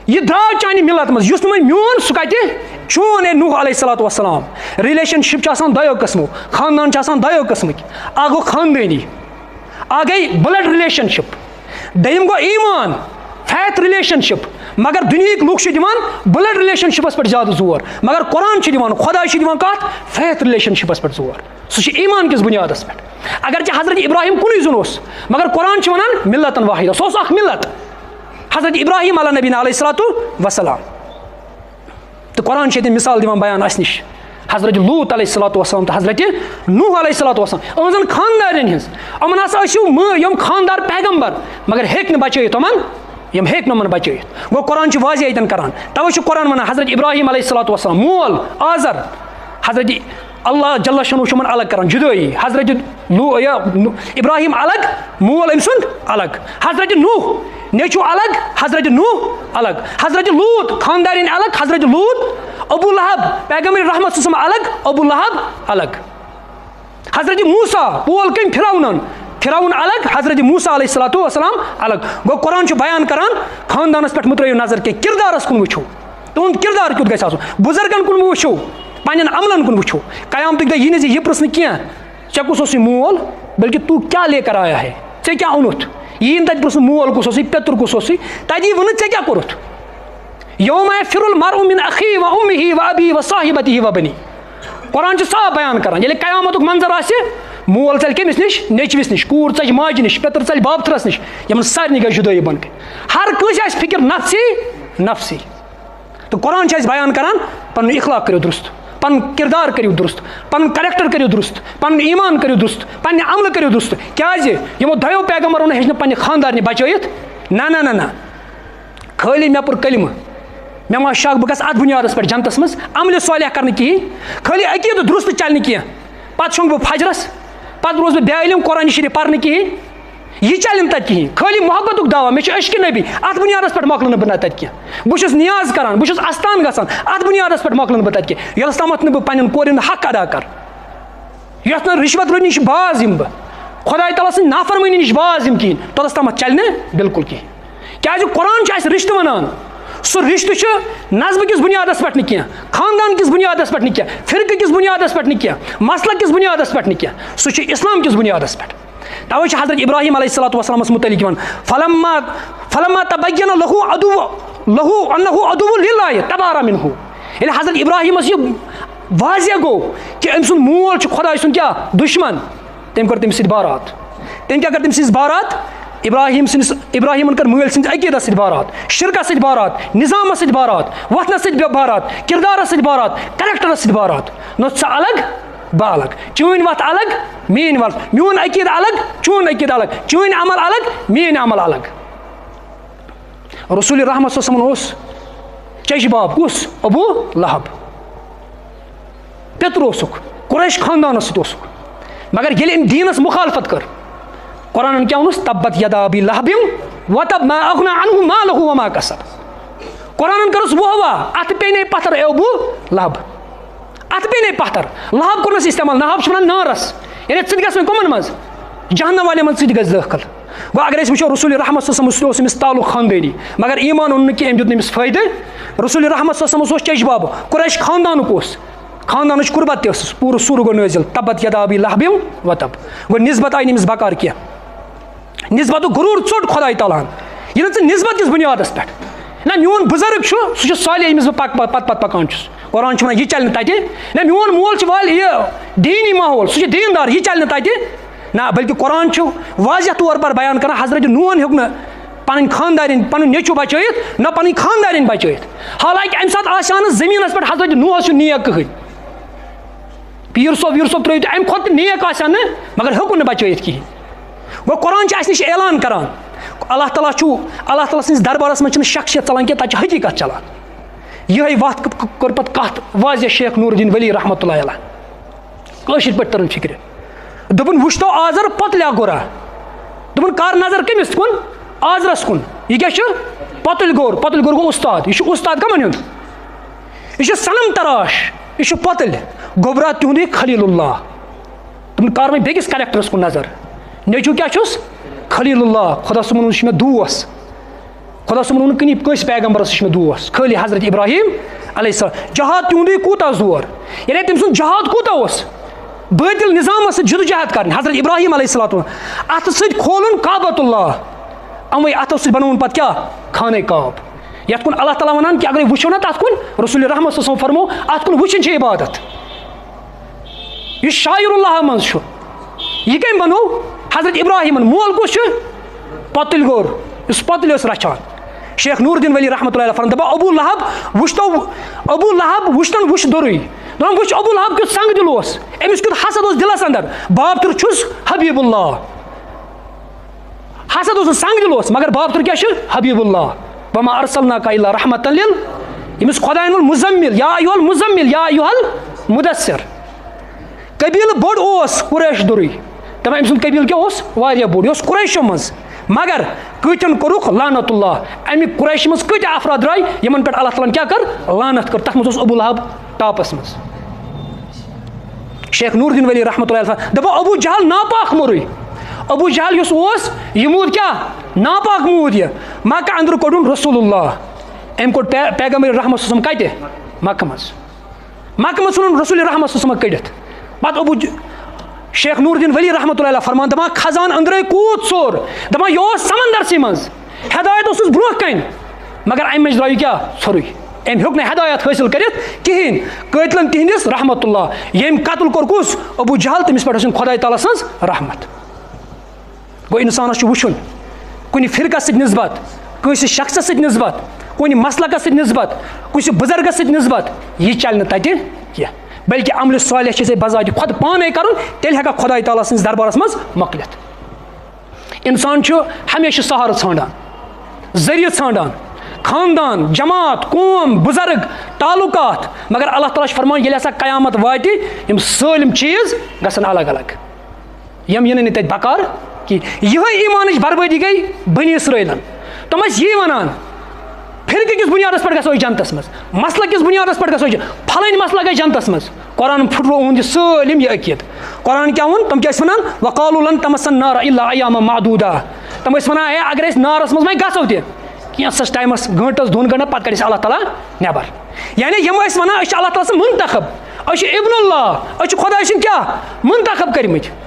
یہِ درٛاو چانہِ مِلت منٛز یُس نہٕ وۄنۍ میون سُہ کَتہِ چون اے نوح علیہ الصلوۃ والسلام. رِلیشَن شِپ چھِ آسان دۄیو قٕسمو خاندان چھِ آسان دۄیو قٕسمٕکۍ. اکھ گوٚو خاندٲنی اکھ گٔے بٕلڈ رِلیشَن شِپ. دوٚیِم گوٚو ایٖمان فیتھ رِلیشَن شِپ. مگر دُنہِکۍ لُکھ چھِ دِوان بٕلڈ رِلیشَن شِپَس پٮ۪ٹھ زیادٕ زور مگر قرآن چھِ دِوان خۄدا چھِ دِوان کَتھ فیتھ رِلیشَن شِپَس پٮ۪ٹھ زور. سُہ چھِ ایٖمان کِس بُنیادَس پٮ۪ٹھ. اگرچہِ حضرت ابراہیم کُنُے زوٚن اوس مگر قرآن چھِ وَنان مِلتن واحدہ سُہ اوس اکھ مِلت حضرت ابراہیم علیٰ نبیٖنہ علیہ الصلوۃ وسلام. تہٕ قرآن چھِ ییٚتہِ مِثال دِوان بیان اَسہِ نِش حضرت لوٗط علیہ الصلوۃ وسلام تہٕ حضرت نوح علیہ الصلوۃ وسلام یِہٕنٛزن خاندارٮ۪ن ہِنٛز. یِمن ہسا ٲسِو یِم خاندار پیغمبر مگر ہیٚکۍ نہٕ بچٲیِتھ یِمن یِم ہیٚکۍ نہٕ یِمن بچٲیِتھ. گوٚو قرآن چھُ واضح ییٚتٮ۪ن کران تَوے چھُ قرآن وَنان حضرت ابراہیم علیہ الصلوۃ وسلام مول آزر حضرت اللہ جل شانہ چھُ یِمن الگ کران جُدٲیی. حضرت ابراہیم الگ مول أمۍ سُنٛد الگ. حضرت نوح نیٚچوٗ الگ حضرت نوح الگ. حضرت لوٗط خاندارٮ۪ن الگ حضرت لوٗط. ابوٗ لہب پیغمبر رحمت صلی اللہ علیہ وسلم الگ ابوٗ لہب الگ. حضرت موسیٰ پول کٔمۍ فرعونن فرعون الگ حضرت موسیٰ علیہ الصلوۃ والسلام الگ. گوٚو قرآن چھُ بیان کران خاندانس پٮ۪ٹھ مہٕ ترٲیِو نظر کینٛہہ کِردارس کُن وٕچھو تُہُنٛد کِردار کیُتھ گژھِ آسُن. بُزرگن کُن مہٕ وٕچھو پنٕنٮ۪ن عملن کُن وٕچھو. قیامتٕکۍ دۄہ یی نہٕ زِ یہِ پرٛژھنہٕ کینٛہہ ژےٚ کُس اوسُے مول بلکہِ تو کیٛاہ لے کر آیا ہے ژےٚ کیٛاہ اوٚنُتھ. یی نہٕ تَتہِ پرٛژھنہٕ مول کُس اوسُے پیٚتُر کُس اوسُے تَتہِ یی وَنہٕ ژےٚ کیٛاہ کوٚرُتھ. یوم یفر المرء من اخیہ و امہ و ابیہ و صاحبتہ و بنیہ. قرآن چھُ صاف بیان کران ییٚلہِ قیامتُک منظر آسہِ مول ژَلہِ کٔمِس نِش نیٚچوِس نِش کوٗر ژَلہِ ماجہِ نِش پیٚتٕر ژَلہِ بابتھٕرس نِش یِمن سارنٕے گژھِ جُدٲیی بۄن کَنہِ. ہر کٲنٛسہِ آسہِ فِکر نفسی نفسی. تہٕ قرآن چھُ اَسہِ بیان کران پنُن اخلاق کٔرِو درست پنُن کِردار کٔرِو درست پنُن کریکٹر کٔرِو درست پنُن ایٖمان کٔرِو درست پننہِ عملہٕ کٔرِو درست. کیٛازِ یِمو دۄیو پیغمبرو نہٕ ہیٚچھ نہٕ پننہِ خاندارنہِ بچٲیِتھ. نہ خٲلی مےٚ پوٚر کلمہٕ مےٚ ما شک بہٕ گژھٕ اَتھ بُنیادس پٮ۪ٹھ جنتس منٛز عملہِ صالح کرنہٕ کِہیٖنۍ. خٲلی عقیٖدٕ درست چلہِ نہٕ کینٛہہ پتہٕ شۄنٛگ بہٕ فجرس پتہٕ روزٕ بہٕ بے علم قرآن شریٖف پرنہٕ کِہیٖنۍ یہِ چلہِ نہٕ تتہِ کِہیٖنۍ. خٲلی محبتُک دعوا مےٚ چھُ عشقِ نبی اَتھ بُنیادس پٮ۪ٹھ مۄکلہٕ نہٕ بہٕ نہٕ تتہِ کینٛہہ. بہٕ چھُس نیاز کران بہٕ چھُس استان گژھان اَتھ بُنیادس پٮ۪ٹھ مۄکلہٕ نہٕ بہٕ تتہِ کینٛہہ یوٚتَس تامَتھ نہٕ بہٕ پننٮ۪ن کورٮ۪ن ہُنٛد حق ادا کر یۄتھ نہٕ رِشوت رٔٹنہِ نِش باز یِمہٕ بہٕ خۄداے تعالیٰ سٕنٛدِ نافرمٲنی نِش باز یِمہٕ کِہیٖنۍ توٚتَس تامَتھ چلہِ نہٕ بِلکُل کِہیٖنۍ. کیٛازِ قرآن چھُ اَسہِ رِشتہٕ وَنان سُہ رِشتہٕ چھُ نظمہٕ کِس بُنیادس پٮ۪ٹھ نہٕ کینٛہہ خاندان کِس بُنیادس پٮ۪ٹھ نہٕ کینٛہہ فرقہٕ کِس بُنیادس پٮ۪ٹھ نہٕ کینٛہہ مسلہٕ کِس بُنیادس پٮ۪ٹھ نہٕ کینٛہہ سُہ چھُ اِسلام کِس بُنیادس پٮ۪ٹھ. تَوے چھُ حضرت ابراہیم علیہ الصلوۃ والسلامس مُتعلق یِوان فلما تبین لہو انہ عدو للہ تبارا منہ. ییٚلہِ حضرت ابراہیمس یہِ واضح گوٚو کہِ أمۍ سُنٛد مول چھُ خۄداے سُنٛد کیٛاہ دُشمن تٔمۍ کٔر تٔمِس سۭتۍ بارات. تٔمۍ کیٛاہ کٔر تٔمِس سۭتۍ بارات ابراہیمن کٔر مٲلۍ سٕنٛدِس عقیٖدس سۭتۍ بارات شرکس سۭتۍ بارات نظامس سۭتۍ بارات وۄتھنس سۭتۍ بارات کِردارس سۭتۍ بارات کریکٹرس سۭتۍ بارات. نوٚژ ژٕ الگ بہٕ الگ چٲنۍ وَتھ الگ میٲنۍ وَتھ میون عقیٖدٕ الگ چون عقیٖدٕ الگ چٲنۍ عمل الگ میٲنۍ عمل الگ. رسول رحمت صلی اللہ علیہ وسلم اوس چچہِ باب کُس ابوٗ لہب پیٚتُر اوسُکھ قُریش خاندانس سۭتۍ اوسُکھ مگر ییٚلہِ أمۍ دیٖنس مُخالفت کٔر قرآنن کیٛاہ ووٚنُس تبت یدا ابی لہب وتب ما اغنى عنہ مالہ وما کسب. قرآن کرس وہوا ات پینے پتھر اے ابو لہب ات پینے پتھر لہب کورنس استعمال لہب چھِ ونان نارس یعنی ژٕ تہِ گژھ وۄنۍ کٕمن منٛز جہنم والٮ۪ن منٛز ژٕ تہِ گژھِ دٲخل گوٚو اگر أسۍ وٕچھو رسول رحمت صلی اللہ علیہ وسلم اوس أمِس تعلق خاندٲنی مگر ایمان اوٚن نہٕ کینٛہہ أمۍ دیُت نہٕ أمِس فٲیدٕ رسول رحمت صلی اللہ علیہ وسلم اوس چیٚچ باب قریش خاندانُک اوس خاندانٕچ قُربت تہِ ٲسٕس پوٗرٕ سوٗرٕ گوٚو نٲزِل تبت یدا ابی لہب وتب گوٚو نسبت آیہِ نہٕ أمِس بکار کینٛہہ نسبتُک غروٗر ژوٚٹ خۄداے تعالیٰ ہن ییٚلہِ ژٕ نسبت کِس بُنیادس پٮ۪ٹھ نہ میون بُزرگ چھُ سُہ چھُ صالح ییٚمِس بہٕ پتہٕ پکان چھُس قرآن چھُ ونان یہِ چلہِ نہٕ تتہِ نہ میون مول چھُ والہِ یہِ دیٖنی ماحول سُہ چھُ دیٖندار یہِ چلہِ نہٕ تتہِ نہ بلکہ قرآن چھُ واضح طور پر بیان کران حضرت نوٗن ہیوٚک نہٕ پنٕنۍ خاندارٮ۪ن پنُن نیٚچوٗ بچٲیِتھ نہ پنٕنۍ خاندارٮ۪ن بچٲیِتھ حالانکہ امہِ ساتہٕ آسہِ ہا نہٕ زٔمیٖنس پٮ۪ٹھ حضرت نوٗحس چھُ نیک کٕہٕنۍ پیٖر صٲب ویٖر صٲب ترٲیِو تہٕ امہِ کھۄتہٕ تہِ نیک آسہِ ہا نہٕ مگر ہیوٚکُن نہٕ بچٲیِتھ کِہیٖنۍ گوٚو قرآن چھُ اَسہِ نِش اعلان کران اللہ تعالیٰ چھُ اللہ تعالیٰ سٕنٛدِس دربارس منٛز چھِنہٕ شخصیت ژلان کینٛہہ تتہِ چھِ حقیٖقت چلان یِہے وتھ کٔر پتہٕ کتھ واضح شیخ نور الدین ولی رحمتہ اللہ علیہ کٲشِر پٲٹھۍ تٔرٕن فِکرِ دوٚپُن وٕچھتو آزر پۄتلیا گورا دوٚپُن کر نظر کٔمِس کُن آزرس کُن یہِ کیٛاہ چھُ پۄتٕلۍ گور گوٚو اُستاد یہِ چھُ اُستاد کمن ہُنٛد یہِ چھُ صنم تراش یہِ چھُ پۄتٕلۍ گوٚبرا تِہُنٛدُے خلیل اللہ دوٚپُن کر وۄنۍ بیٚکِس کریکٹرس کُن نظر نیٚچوٗ کیٛاہ چھُس خلیل اللہ خۄدا صٲبن ووٚن یہِ چھُ مےٚ دوس خۄدا صٲبن ووٚن نہٕ کٲنٛسہِ پیغمبرس یہِ چھُ مےٚ دوس خٲلی حضرت ابراہیم علیہ السلام جہاد تِہُنٛدُے کوٗتاہ زور یعنی تٔمۍ سُنٛد جہاد کوٗتاہ اوس بٲطل نظامس سۭتۍ جدوجہد کرٕنۍ حضرت ابراہیم علیہ السلام اتھٕ سۭتۍ کھولُن کعبۃ اللہ یِموٕے اتھو سۭتۍ بنووُن پتہٕ کیٛاہ خانہ کعب یتھ کُن اللہ تعالیٰ ونان کہِ اگرے وٕچھو نا تتھ کُن رسول رحمت صلی اللہ علیہ وسلم فرمو اتھ کُن وٕچھِنۍ چھِ عبادت یُس شاعر اللہ منٛز چھُ یہِ کٔمۍ بنوو حضرت ابراہیمن مول کُس چھُ پۄتٕلۍ گور یُس پۄتٕلۍ اوس رچھان شیخ نور الدین ولی رحمتہ اللہ فرمان دپان ابو لہب وٕچھتو ابو لہب وٕچھتن وٕچھ دوٚرُے دپان وٕچھ ابو لہب کیُتھ سنگ دِل اوس أمِس کیُتھ حسد اوس دِلس انٛدر بابتر چھُس حبیب اللہ حسد اوس نہٕ سنگ دِل اوس مگر بابتر کیٛاہ چھُ حبیب اللہ وما ارسلناک الا رحمۃ لل ییٚمِس خۄداین ووٚن مُزمل یا ایُہل مُزمل یا ایُہل مُدثر قبیٖلہٕ بوٚڑ اوس قُریش دوٚرُے دپان أمۍ سُنٛد قبیٖلہٕ کیٛاہ اوس واریاہ بوٚڑ یہِ اوس قُریشو منٛز مگر کۭتٮ۪ن کوٚرُکھ لعنت اللہ اَمہِ قُریشہِ منٛز کۭتیاہ افراد درٛاے یِمن پٮ۪ٹھ اللہ تعالیٰ ہن کیٛاہ کٔر لعنت کٔر تتھ منٛز اوس ابو لہب ٹاپس منٛز شیخ نور الدین ولی رحمتہ اللہ علیہ دپان ابو جہل ناپاک موٚرُے ابو جہل یُس اوس یہِ موٗد کیٛاہ ناپاک موٗد یہِ مکہ انٛدرٕ کوٚڑُن رسول اللہ أمۍ کوٚڑ پیغمبر رحمت صلی اللہ علیہ وسلم کتہِ مکہ منٛز ژھُنُن رسول رحمت صلی اللہ علیہ وسلم کٔڑِتھ پتہٕ ابو شیخ نور الدین ولی رحمتہ اللہ علیہ فرمان دپان خزان أنٛدرَے کوٗد ژوٚر دپان یہِ اوس سمندرسٕے منٛز ہدایت اوسُس برونٛہہ کَنہِ مگر اَمہِ منٛز درٛاو یہِ کیٛاہ ژھوٚرُے أمۍ ہیوٚک نہٕ ہدایت حٲصِل کٔرِتھ کِہیٖنۍ قٲتلن تِہنٛدِس رحمتہ اللہ ییٚمۍ قتل کوٚر کُس ابو جہل تٔمِس پٮ۪ٹھ ٲسِن خۄداے تعالیٰ سٕنٛز رحمت گوٚو اِنسانس چھُ وٕچھُن کُنہِ فرقس سۭتۍ نسبت کٲنٛسہِ شخصس سۭتۍ نسبت کُنہِ مسلکس سۭتۍ نسبت کُنہِ بُزرگس سۭتۍ نسبت یہِ چلہِ نہٕ تتہِ کینٛہہ بلکہ عملہِ صالح چھِ ژےٚ بذاتِ خۄد پانے کرُن تیٚلہِ ہٮ۪ککھ خۄداے تعالیٰ سٕنٛدِس دربارس منٛز مۄکلِتھ اِنسان چھُ ہمیشہِ سہارٕ ژھانڈان ذٔریعہٕ ژھانڈان خاندان جماعت قوم بُزرگ تعلقات مگر اللہ تعالیٰ چھُ فرمان ییٚلہِ ہسا قیامت واتہِ یِم سٲلِم چیٖز گژھن الگ الگ یِم یِنہٕ نہٕ تتہِ بکار کِہیٖنۍ یِہے ایٖمانٕچ بربٲدی گٔے بنی اسرٲیلن تِم ٲسۍ یی ونان فرقہٕ کِس بُنیادس پٮ۪ٹھ گژھو أسۍ جنتس منٛز مسلہٕ کِس بُنیادس پٮ۪ٹھ گژھو أسۍ پھلٲنۍ مسلہٕ گٔے جنتس منٛز قرآن پھٕٹرو اُہُنٛد یہِ سٲلِم یہِ عقیٖدٕ قرآن کیٛاہ ووٚن تِم کیٛاہ ٲسۍ ونان وقالوا لن تمسنا النار الا ایاما معدودا تِم ٲسۍ ونان ہے اگر أسۍ نارس منٛز وۄنۍ گژھو تہِ کینٛژس ٹایمس گٲنٛٹس دۄن گٲنٛٹن پتہٕ کڑِ اَسہِ اللہ تعالیٰ نٮ۪بر یعنی یِم ٲسۍ ونان أسۍ چھِ اللہ تعالیٰ سٕنٛدۍ منتخب أسۍ چھِ ابن اللہ أسۍ چھِ خۄداے سٕنٛدۍ کیٛاہ منتخب کٔرمٕتۍ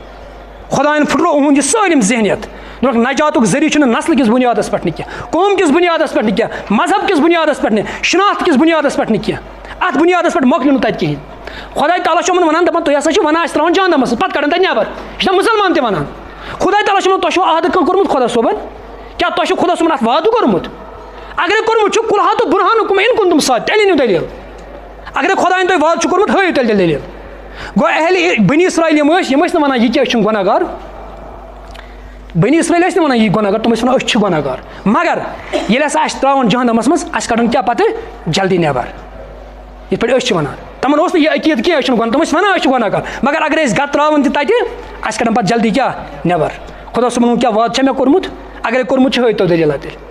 خۄداین پھٕٹرو اُہُنٛد یہِ سٲلِم ذہنیت دوٚپُکھ نجاتُک ذٔریعہٕ چھُنہٕ نسلہٕ کِس بُنیادس پٮ۪ٹھ نہٕ کینٛہہ قوم کِس بُنیادس پٮ۪ٹھ نہٕ کینٛہہ مذہب کِس بُنیادس پٮ۪ٹھ نہٕ شناخت کِس بُنیادس پٮ۪ٹھ نہٕ کینٛہہ اتھ بُنیادس پٮ۪ٹھ مۄکلیو نہٕ تتہِ کِہیٖنۍ خۄداے تعالیٰ چھُ یِمن ونان دپان تُہۍ ہسا چھِو ونان أسۍ تراوان جہنمس منٛز پتہٕ کڑان تتہِ نٮ۪بر یہِ چھُنہ مُسلمان تہِ ونان خۄداے تعالیٰ چھُ ونان تۄہہِ چھُو عہدٕ کانٛہہ کوٚرمُت خۄدا صٲبن کیٛاہ تۄہہِ چھُو خۄدا صٲبن اتھ وعدٕ کوٚرمُت اگرے کوٚرمُت چھُ قُلہاتُ بُرہانُکُم اِن کُنتُم صادِقیٖن تیٚلہِ أنِو دٔلیٖل اگرے خۄداین تۄہہِ وعدٕ چھُ کوٚرمُت ہٲیِو تیٚلہِ دٔلیٖل گوٚو اہلِ بنی اسرایل یِم ٲسۍ نہٕ ونان یہِ کیٛاہ أسۍ چھِنہٕ گۄناہ گار بنی اسرایل ٲسۍ نہٕ ونان یہِ گۄناہ گار تِم ٲسۍ ونان أسۍ چھِ گۄناہ گار مگر ییٚلہِ ہسا اَسہِ تراوان جہنمس منٛز اَسہِ کڑان کیٛاہ پتہٕ جلدی نٮ۪بر یِتھ پٲٹھۍ أسۍ چھِ ونان تِمن اوس نہٕ یہِ عقیٖدٕ کینٛہہ أسۍ چھِنہٕ گۄناہ تِم ٲسۍ ونان أسۍ چھِ گۄناہ گار مگر اگر أسۍ گتہٕ تراوان تہِ تتہِ اَسہِ کڑان پتہٕ جلدی کیٛاہ نٮ۪بر خۄدا صٲبن ووٚن کیٛاہ وعدٕ چھا مےٚ کوٚرمُت اگرے کوٚرمُت چھُ ہٲیتو دٔلیٖل تیٚلہِ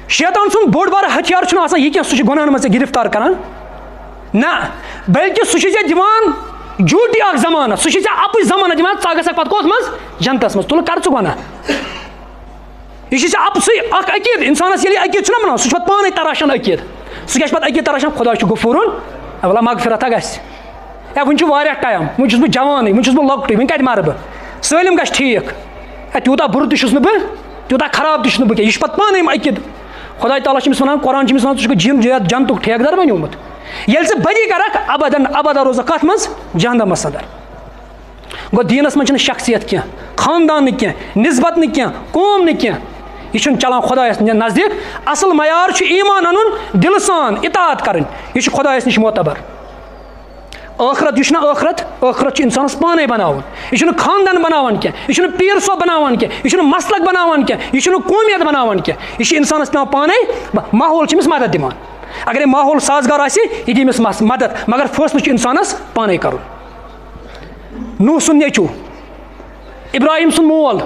شیطان سُنٛد بوٚڑ بارٕ ہتھیار چھُنہٕ آسان یہِ کینٛہہ سُہ چھُ گۄناہن منٛز ژےٚ گِرفتار کران نہ بلکہِ سُہ چھُ ژےٚ دِوان جوٗٹی اکھ زمانت سُہ چھُ ژےٚ اَپُز زمانت دِوان ژٕ گژھکھ پتہٕ کوٚت منٛز جنتس منٛز تُل کر ژٕ گۄناہ یہِ چھُ ژےٚ اَپسٕے اکھ عقیٖد اِنسانس ییٚلہِ عقیٖد چھُنہ بناوان سُہ چھُ پتہٕ پانے تراشان عقیٖد سُہ کیٛاہ چھُ پتہٕ عقیٖد تراشان خۄدا چھُ غفوٗرُن وَلہ مغفرتا گژھِ ہے وٕنہِ چھُ واریاہ ٹایم وٕنہِ چھُس بہٕ جوانٕے وٕنہِ چھُس بہٕ لۄکٹُے وٕنہِ کتہِ مرٕ بہٕ سٲلِم گژھِ ٹھیٖک ہے تیوٗتاہ بُرٕ تہِ چھُس نہٕ بہٕ تیوٗتاہ خراب تہِ چھُس نہٕ بہٕ کینٛہہ یہِ چھُ پتہٕ پانے عقیٖد خۄدا تعالیٰ چھُ أمِس وَنان قرآن چھُ أمِس وَنان ژٕ چھُکھ جنتُک ٹھیکہٕ دار بنیومُت ییٚلہِ ژٕ بدی کرکھ ابدن ابدا روزکھ کتھ منٛز جہنمس اندر گوٚو دیٖنس منٛز چھنہٕ شخصیت کینٛہہ خاندان نہٕ کینٛہہ نسبت نہٕ کینٛہہ قوم نہٕ کینٛہہ یہِ چھُنہٕ چلان خۄدایس نزدیٖک اصل معیار چھُ ایٖمان انُن دلہٕ سان اطاعت کرٕنۍ یہِ چھُ خۄدایس نِش معتبر ٲخرت یہِ چھُنہ ٲخرت چھُ انسانس پانے بناوُن یہِ چھُنہٕ خاندان بناوان کینٛہہ یہِ چھُنہٕ پیٖر صٲب بناوان کینٛہہ یہِ چھُنہٕ مسلک بناوان کینٛہہ یہِ چھُنہٕ قومیت بناوان کینٛہہ یہِ چھُ انسانس پیٚوان پانے ماحول چھُ أمِس مدد دِوان اگرے ماحول سازگار آسہِ یہِ دی أمِس مدد مگر فٲصلہٕ چھُ انسانس پانے کرُن نوح سُنٛد نیٚچوٗ ابراہیم سُنٛد مول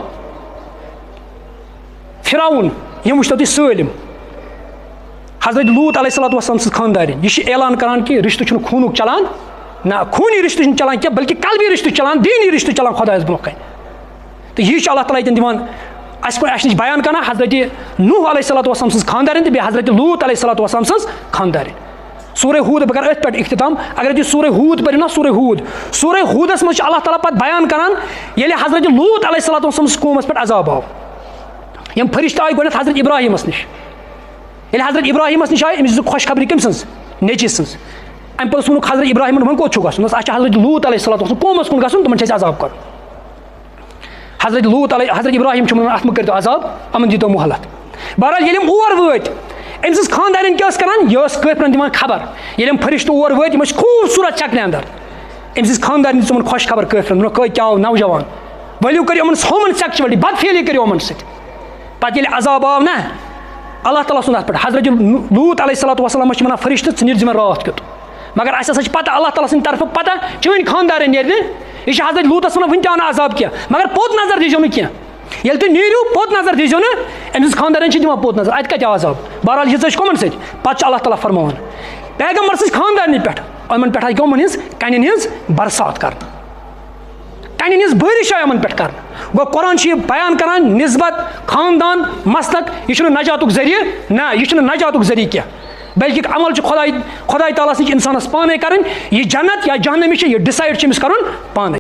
فرعون یِم وٕچھتو تُہۍ سٲلِم حضرت لوٗط علیہ الصلوۃ والسلام سٕنٛز خاندارِنۍ یہِ چھِ اعلان کران کہِ رِشتہٕ چھُنہٕ خوٗنُک چلان نہ خوٗنی رِشتہٕ چھُنہٕ چلان کینٛہہ بلکہِ قلبی رِشتہٕ چلان دیٖنی رِشتہٕ چلان خۄدایس برونٛہہ کنہِ تہٕ یہِ چھُ اللہ تعالیٰ ییٚتٮ۪ن دِوان اَسہِ نِش بیان کران حضرت نوح علیہ الصلوۃ والسلام سٕنٛز خاندارِنۍ تہٕ بیٚیہِ حضرت لوٗط علیہ الصلوۃ والسلام سٕنٛز خاندارِنۍ سورہ ہوٗد بہٕ کرٕ أتھۍ پٮ۪ٹھ اختتام اگر تُہۍ سورہ ہوٗد پٔرِو نا سورہ ہوٗدس منٛز چھُ اللہ تعالیٰ پتہٕ بیان کران ییٚلہِ حضرت لوٗط علیہ الصلوۃ والسلام سٕنٛزِ قومس پٮ۪ٹھ عذاب آو یِم فرشتہٕ آیہِ گۄڈنٮ۪تھ حضرت ابراہیٖمس نِش ییٚلہِ حضرت ابراہیٖمس نِش آیہِ أمِس دِژٕکھ خۄشخبری کٔمۍ سٕنٛز نیٚچی سٕنٛز اَمہِ پتہٕ ووٚنُکھ حضرت ابراہیٖمن وۄنۍ کوٚت چھُ گژھُن اَسہِ چھُ حضرت لوٗط علیہ الصلوۃ والسلام قومس کُن گژھُن تِمن چھُ اَسہِ عذاب کرُن حضرت ابراہیٖم چھُ وَنان اتھ مہ کٔرۍتو عذاب یِمن دیٖتو مُہلت بہرحال ییٚلہِ یِم اور وٲتۍ أمۍ سٕنٛز خاندارِنۍ کیٛاہ ٲس کران یہِ ٲس کٲفرن دِوان خبر ییٚلہِ یِم فرشتہٕ اور وٲتۍ یِم ٲسۍ خوٗبصوٗرت شکلہِ اندر أمۍ سٕنٛز خاندارِنۍ دِژ یِمن خۄش خبر کٲفرن دوٚپُکھ کیٛاہ آو نوجوان ؤلِو کٔرِو یِمن ہومن سیکچُوَلٹی بدفعلی کٔرِو یِمن سۭتۍ پتہٕ ییٚلہِ عذاب آو نا اللہ تعالیٰ سُنٛد اتھ پٮ۪ٹھ حضرت لوٗط علیہ الصلوۃ والسلام چھِ وَنان فرشتہٕ ژٕ نیرِ زِ مےٚ راتھ کیُتھ مگر اَسہِ ہسا چھِ پتہ اللہ تعالیٰ سٕنٛدِ طرفہٕ پتہ چٲنۍ خاندارِنۍ نیرِ نہٕ یہِ چھِ حضرت لوٗطس وَنان وٕنہِ تہِ آو نہٕ عذاب کینٛہہ مگر پوٚت نظر دیٖزیو نہٕ کینٛہہ ییٚلہِ تُہۍ نیٖرِو پوٚت نظر دیٖزیو نہٕ أمۍ سٕنٛز خاندارِنۍ چھِ دِوان پوٚت نظر اَتہِ کَتہِ آو عذاب بہرحال ییٖژاہ چھِ کٕمن سۭتۍ پتہٕ چھُ اللہ تعالیٰ فرماوان پیغمبر سٕنٛزِ خاندارنہِ پٮ۪ٹھ یِمن پٮ۪ٹھ آیہِ کٕمن ہٕنٛز کَنٮ۪ن ہٕنٛز برسات کرنہٕ کَنٮ۪ن ہٕنٛز بٲرِش آیہِ یِمن پٮ۪ٹھ کرنہٕ گوٚو قرآن چھُ یہِ بیان کران نسبت خاندان مسلک یہِ چھُنہٕ نجاتُک ذٔریعہٕ نہ یہِ چھُنہٕ نجاتُک ذٔریعہٕ کینٛہہ بلکہِ عمل چھُ خۄداے تعالیٰ سٕنٛز اِنسانس پانے کرٕنۍ یہِ جنت یا جہنمی چھِ یہِ ڈِسایڈ چھُ أمِس کرُن پانے